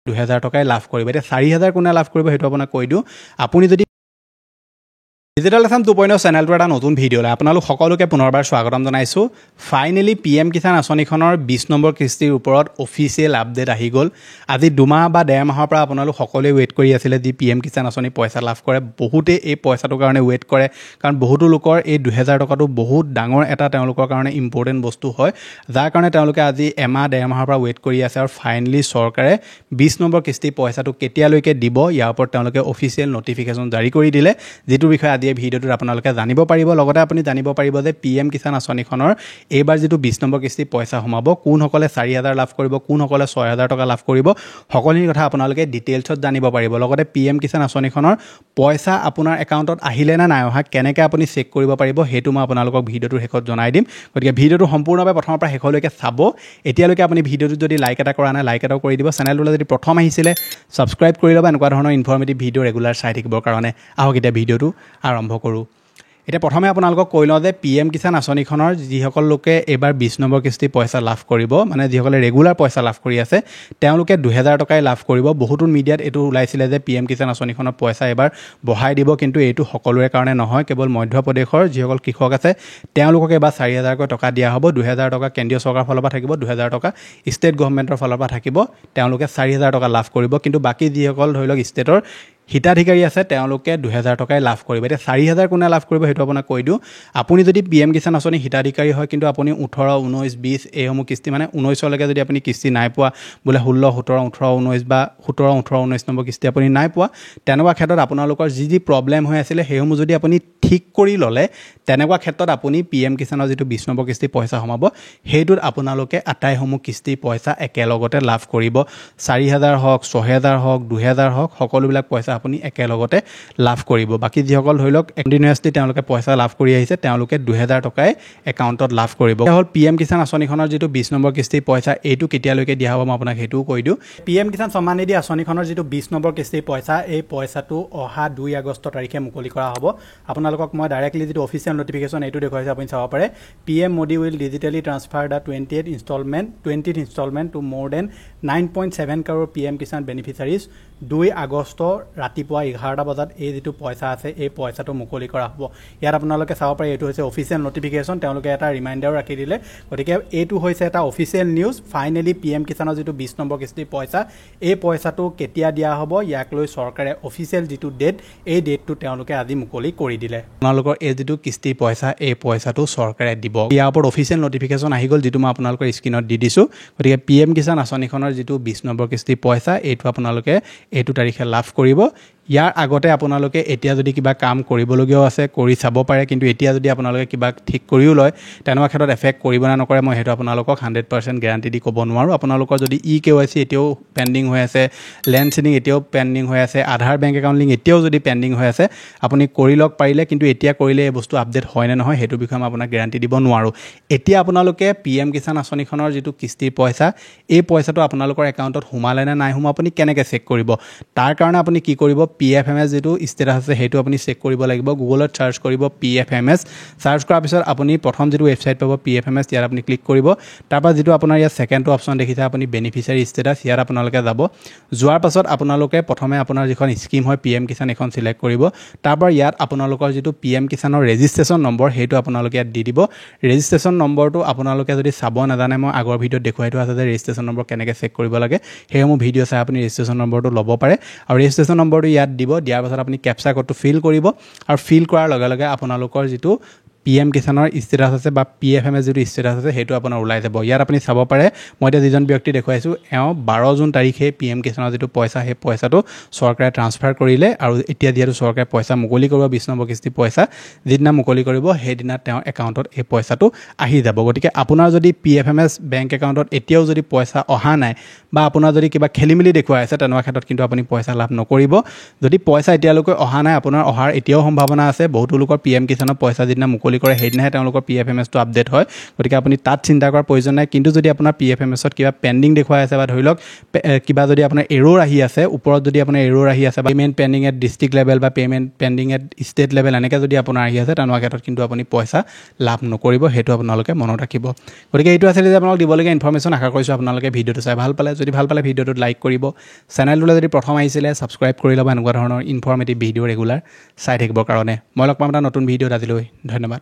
2000 টকাই লাভ কৰিব এতিয়া 4000 কোনে লাভ কৰিব হেতু আপোনাক কৈ দিও আপুনি যদি ডিজিটেল আসাম 2.0 চেনেলটো এটা নতুন ভিডিঅ'লৈ আপোনালোক সকলোকে পুনৰবাৰ স্বাগতম জনাইছো ফাইনালি পিএম কিষাণ আঁচনিখনৰ 20 নম্বৰ কিস্তিৰ ওপৰত অফিচিয়েল আপডেট আহি গ'ল আজি 2 মাহ বা 1.5 মাহৰ পৰা আপোনালোক সকলোৱে ৱেট কৰি আছিল যে পিএম কিষাণ আঁচনি পইচা লাভ কৰে বহুতে এই পইচাটোৰ কাৰণে ৱেট কৰে কাৰণ বহুতো লোকৰ এই 2000 টকাটো বহুত ডাঙৰ এটা তেওঁলোকৰ কাৰণে ইম্পৰ্টেন্ট বস্তু হয় যাৰ কাৰণে তেওঁলোকে আজি এমাহ 1.5 মাহৰ পৰা ৱেট কৰি আছে আৰু ফাইনালি চৰকাৰে 20 নম্বৰ কিস্তি পইচাটো কেতিয়ালৈকে দিব ইয়াৰ ওপৰত তেওঁলোকে অফিচিয়েল নটিফিকেশন জাৰি কৰি দিলে যেটো বিষয় এই ভিডিওটোত আপোনালোকে জানিব পাৰিব লগতে আপুনি জানিব পাৰিব যে পিএম কিষাণ আঁচনিখনৰ এইবাৰ যেটো 20 নম্বৰ কিস্তি পইচা হমাব কোন সকলে 4000 লাভ কৰিব কোন সকলে 6000 টকা লাভ কৰিব সকলোখিনি কথা আপোনালোকে ডিটেইলছত জানিব পাৰিব লগতে পিএম কিষাণ আঁচনিখনৰ পইচা আপোনাৰ একাউণ্টত আহিলে না নাই অহা কেনেকৈ আপুনি চেক কৰিব পাৰিব হেতু মই আপোনালোকক ভিডিওটোৰ শেষত জনাই দিম গতিকে ভিডিওটো সম্পূৰ্ণভাৱে প্ৰথমৰ পৰা শেষলৈকে চাব এতিয়ালৈকে আপুনি ভিডিওটো যদি লাইক এটা কৰা নাই লাইক এটা কৰি দিব চেনেলটো যদি প্ৰথম আহিছিলে সাবস্ক্ৰাইব কৰি ল'ব এনেকুৱা ধৰণৰ ইনফৰমেটিভ ভিডিও ৰেগুলাৰ চাই থাকিবৰ কাৰণে আহক এতিয়া ভিডিওটো আৰম্ভ কৰো এটা প্ৰথমে আপোনালোকক কৈ লওঁ যে পিএম কিষাণ আঁচনিখনৰ যিসকল লোকে এবাৰ 20 নম্বৰ কিস্তি পইচা লাভ কৰিব মানে যিসকলে ৰেগুলাৰ পইচা লাভ কৰি আছে তেওঁলোকে 2000 টকাই লাভ কৰিব বহুতো মিডিয়াত এটো ওলাইছিলে যে পিএম কিষাণ আঁচনিখনৰ পইচা এবাৰ বঢ়াই দিব কিন্তু এটো সকলোৰে কাৰণে নহয় কেৱল মধ্যপ্ৰদেশৰ যিসকল কৃষক আছে তেওঁলোকক এবাৰ 4000 টকা দিয়া হ'ব 2000 টকা কেন্দ্ৰীয় চৰকাৰৰ ফালৰ পৰা থাকিব 2000 টকা ষ্টেট গভৰ্ণমেণ্টৰ ফালৰ পৰা থাকিব তেওঁলোকে 4000 টকা লাভ কৰিব কিন্তু বাকি যিসকল ধৰি লওক ষ্টেটৰ হিতাধিকাৰী আছে তেওঁলোকে 2000 টকাই লাভ কৰিব এতিয়া 4000 কোনে লাভ কৰিব হেতু আপোনাক কৈ দিও আপুনি যদি পিএম কিষাণ আঁচনি হিতাধিকাৰী হয় কিন্তু আপুনি 18 19 20 এইসমূহ কিস্তি মানে 19 লৈকে যদি আপুনি কিস্তি নাই পোৱা বলে 16 17 18 19 বা 17 18 19 নম্বৰ কিস্তি আপুনি নাই পোৱা তেনেকুৱা ক্ষেত্ৰত আপোনালোকৰ যি প্ৰবলেম হৈ আছিল হেসমূহ যদি আপুনি ঠিক কৰি ললে তেনেকুৱা ক্ষেত্ৰত আপুনি পিএম কিষাণৰ যেটো 20 নম্বৰ কিস্তি পইচা হমাব হেতুত আপোনালোকে আটাইসমূহ কিস্তি পইচা একেলগতে লাভ কৰিব 4000 হওক 6000 হওক 2000 হওক সকলোবিলাক পইচা আপুনি একেলগতে লাভ কৰিব বাকি যিসকল ধৰিলক কন্টিনিউয়াসলি তেওঁলোকে পইচা লাভ কৰি আহিছে তেওঁলোকে 2000 টকাই একাউণ্টত লাভ কৰিব হল পিএম কিষাণ আঁচনিখনৰ যেটো 20 নম্বৰ কিস্তি পইচা এইটো কেতিয়ালৈকে দিয়া হ'ব মই আপোনাক হেতু কৈ দিও পিএম কিষাণ সন্মান নিধি আঁচনিখনৰ যেটো 20 নম্বৰ কিস্তি পইচা এই পইচাটো অহা 2 আগষ্ট তাৰিখে মুকলি কৰা হ'ব আপোনালোকক মই ডাইৰেক্টলি যেটো অফিচিয়েল নটিফিকেশন এইটো দেখুৱাইছে আপুনি চাব পাৰে PM Modi will digitally transfer the 20th instalment to more than 9.7 crore PM Kisan beneficiaries 2 August ৰাতিপুৱা 11টা বজাত এই যেটো পইচা আছে এই পইচাটো মুকলি কৰা হ'ব ইয়াত আপোনালোকে চাব পাৰে এটো হৈছে অফিচিয়েল নটিফিকেশন তেওঁলোকে এটা ৰিমাইন্ডাৰ ৰাখি দিলে গতিকে এটো হৈছে এটা অফিচিয়েল নিউজ ফাইনালি পিএম কিষাণৰ যেটো 20 নম্বৰ কিস্তি পইচা এই পইচাটো কেতিয়া দিয়া হ'ব ইয়াক লৈ চৰকাৰে অফিচিয়েল যেটো ডেট এই ডেটটো তেওঁলোকে আজি মুকলি কৰি দিলে আপোনালোকৰ এই যেটো কিস্তি পইচা এই পইচাটো চৰকাৰে দিব ইয়াৰ ওপৰত অফিচিয়েল নটিফিকেশন আহি গ'ল যেটো মই আপোনালোকৰ স্ক্ৰিনত দি দিছো গতিকে পিএম কিষাণ আঁচনিখনৰ যেটো 20 নম্বৰ কিস্তি পইচা এইটো আপোনালোকে এইটো তাৰিখে লাভ কৰিব ইয়াৰ আগতে আপোনালোকে এতিয়া যদি কিবা কাম কৰিবলগীয়া আছে কৰি চাব পাৰে কিন্তু এতিয়া যদি আপোনালোকে কিবা ঠিক কৰিও লয় তেনেকুৱা ক্ষেত্ৰত এফেক্ট কৰিব না নকৰে মই হেতু আপোনালোকক 100% গ্যাৰান্টি দি ক'ব নোৱাৰো আপোনালোকৰ যদি ইকেৱাইসি এতিয়াও পেন্ডিং হৈ আছে লেন্ড সিডিং এতিয়াও পেন্ডিং হৈ আছে আধাৰ বেংক একাউণ্ট লিংক এতিয়াও যদি পেন্ডিং হৈ আছে আপুনি কৰি লওক পাৰিলে কিন্তু এতিয়া কৰিলে এই বস্তু আপডেট হয় নে নহয় হেতু বিষয়ে মই আপোনাক গ্যাৰান্টি দিব নোৱাৰো এতিয়া আপোনালোকে পিএম কিষাণ আঁচনিখনৰ যেটো কিস্তি পইচা এই পইচাটো আপোনালোকৰ একাউণ্টত হুমালে না নাই হুমা আপুনি কেনেকৈ চেক কৰিব তাৰ কাৰণে আপুনি কি কৰিব PFMS যেটো ষ্টেটাস আছে হেতু আপুনি চেক কৰিব লাগিব গুগলত সাৰ্চ কৰিব PFMS সাৰ্চ কৰাৰ পিছত আপুনি প্ৰথম যেটো ওয়েবসাইট পাব PFMS ইয়াত আপুনি ক্লিক কৰিব তাৰপা যেটো আপোনাৰ ইয়াত সেকেন্ডটো অপচন দেখিছে আপুনি বেনিফিচিয়াৰি ষ্টেটাস ইয়াত আপোনালোকে যাব যোৱাৰ পাছত আপোনালোকে প্ৰথমে আপোনাৰ যিখন স্কিম হয় পিএম কিষাণ এখন সিলেক্ট কৰিব তাৰপা ইয়াত আপোনালোকৰ যেটো পিএম কিষাণৰ ৰেজিষ্ট্ৰেচন নম্বৰ হেতু আপোনালোকে ইয়াত দি দিব ৰেজিষ্ট্ৰেচন নম্বৰটো আপোনালোকে যদি চাব নাজানে মই আগৰ ভিডিওত দেখুৱাইটো আছে যে ৰেজিষ্ট্ৰেচন নম্বৰ কেনেকৈ চেক কৰিব লাগে হেসমূহ ভিডিও চাই আপুনি ৰেজিষ্ট্ৰেচন নম্বৰটো ল'ব পাৰে আৰু ৰেজিষ্ট্ৰেচন নম্বৰটো ইয়াত দিব দিয়াৰ পাছত আপুনি ক্যাপচা কোডটো ফিল কৰিব আৰু ফিল কৰাৰ লগে লগে আপোনালোকৰ যেটো পিএম কিষাণৰ ষ্টেটাস আছে বা PFMS যেটো ষ্টেটাস আছে হেতু আপোনাৰ ওলাই যাব ইয়াত আপুনি চাব পাৰে মই এতিয়া যিজন ব্যক্তি দেখুৱাইছো এও 12 জুন তাৰিখে পিএম কিষাণৰ যেটো পইচা হে পইচাটো চৰকাৰে ট্ৰান্সফাৰ কৰিলে আৰু এতিয়া যেটো চৰকাৰে পইচা মুকলি কৰিব 20 নম্বৰ কিস্তি পইচা যেদিনা মুকলি কৰিব হেদিনা তেওঁ একাউণ্টত এই পইচাটো আহি যাব গতিকে আপোনাৰ যদি PFMS বেংক একাউণ্টত এতিয়াও যদি পইচা অহা নাই বা আপোনাৰ যদি কিবা খেলিমেলি দেখুৱাই আছে তেনেকুৱা ক্ষেত্ৰত কিন্তু আপুনি পইচা লাভ নকৰিব যদি পইচা এতিয়ালৈকে অহা নাই আপোনাৰ অহাৰ এতিয়াও সম্ভাৱনা আছে বহুতো লোকৰ পিএম কিষাণৰ পইচা যেদিনা মুকলি মুকলি কৰে সেইদিনাহে তেওঁলোকৰ PFMS টো আপডেট হয় গতিকে আপুনি তাত চিন্তা কৰাৰ প্ৰয়োজন নাই কিন্তু যদি আপোনাৰ PFMS ত কিবা পেন্ডিং দেখুৱাই আছে বা ধৰি লওক কিবা যদি আপোনাৰ এৰৰ আহি আছে ওপৰত যদি আপোনাৰ এৰৰ আহি আছে বা payment pending at district level বা payment pending at state level এনেকৈ যদি আপোনাৰ আহি আছে তেনেকুৱা ক্ষেত্ৰত কিন্তু আপুনি পইচা লাভ নকৰিব সেইটো আপোনালোকে মনত ৰাখিব গতিকে এইটো আছিল যে আপোনালোক দিবলগীয়া ইনফৰমেশ্যন আশা কৰিছোঁ আপোনালোকে ভিডিঅ'টো চাই ভাল পালে যদি ভাল পালে ভিডিঅ'টোত লাইক কৰিব চেনেলটোলৈ যদি প্ৰথম আহিছিলে ছাবস্ক্ৰাইব কৰি ল'ব এনেকুৱা ধৰণৰ ইনফৰমেটিভ ভিডিঅ' ৰেগুলাৰ চাই থাকিবৰ কাৰণে মই লগ পাম এটা নতুন ভিডিঅ'ত আজিলৈ ধন্যবাদ